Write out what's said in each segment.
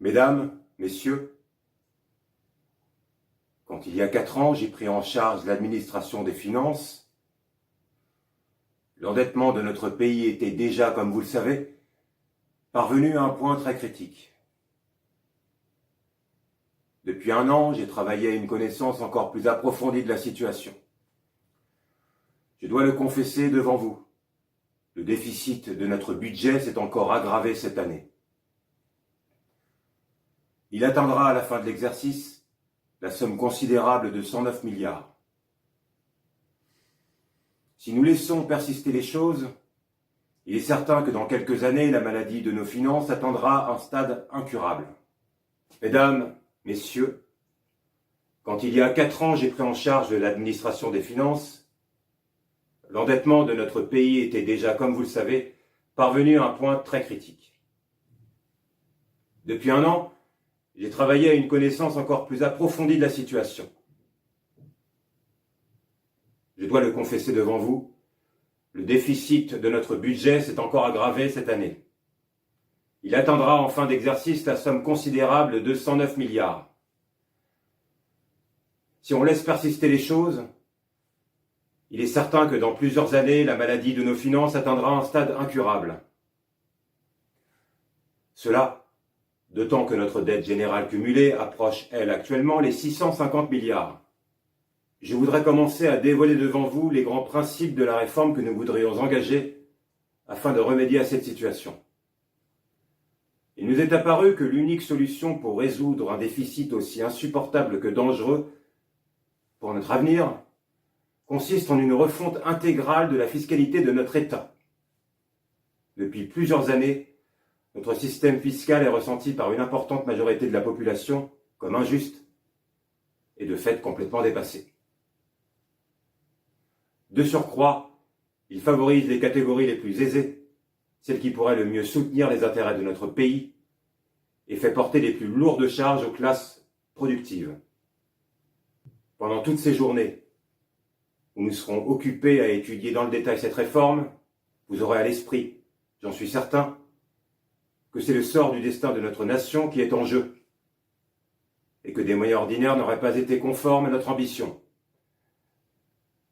Mesdames, Messieurs, quand il y a 4 ans, j'ai pris en charge l'administration des finances, l'endettement de notre pays était déjà, comme vous le savez, parvenu à un point très critique. Depuis 1 an, j'ai travaillé à une connaissance encore plus approfondie de la situation. Je dois le confesser devant vous, le déficit de notre budget s'est encore aggravé cette année. Il atteindra à la fin de l'exercice la somme considérable de 109 milliards. Si nous laissons persister les choses, il est certain que dans quelques années, la maladie de nos finances atteindra un stade incurable. Mesdames, Messieurs, quand il y a 4 ans, j'ai pris en charge l'administration des finances, l'endettement de notre pays était déjà, comme vous le savez, parvenu à un point très critique. Depuis 1 an, j'ai travaillé à une connaissance encore plus approfondie de la situation. Je dois le confesser devant vous, le déficit de notre budget s'est encore aggravé cette année. Il atteindra en fin d'exercice la somme considérable de 109 milliards. Si on laisse persister les choses, il est certain que dans plusieurs années, la maladie de nos finances atteindra un stade incurable. Cela, d'autant que notre dette générale cumulée approche, elle, actuellement, les 650 milliards. Je voudrais commencer à dévoiler devant vous les grands principes de la réforme que nous voudrions engager afin de remédier à cette situation. Il nous est apparu que l'unique solution pour résoudre un déficit aussi insupportable que dangereux pour notre avenir consiste en une refonte intégrale de la fiscalité de notre État. Depuis plusieurs années, notre système fiscal est ressenti par une importante majorité de la population comme injuste et de fait complètement dépassé. De surcroît, il favorise les catégories les plus aisées, celles qui pourraient le mieux soutenir les intérêts de notre pays, et fait porter les plus lourdes charges aux classes productives. Pendant toutes ces journées, où nous serons occupés à étudier dans le détail cette réforme, vous aurez à l'esprit, j'en suis certain, que c'est le sort du destin de notre nation qui est en jeu, et que des moyens ordinaires n'auraient pas été conformes à notre ambition.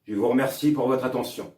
Je vous remercie pour votre attention.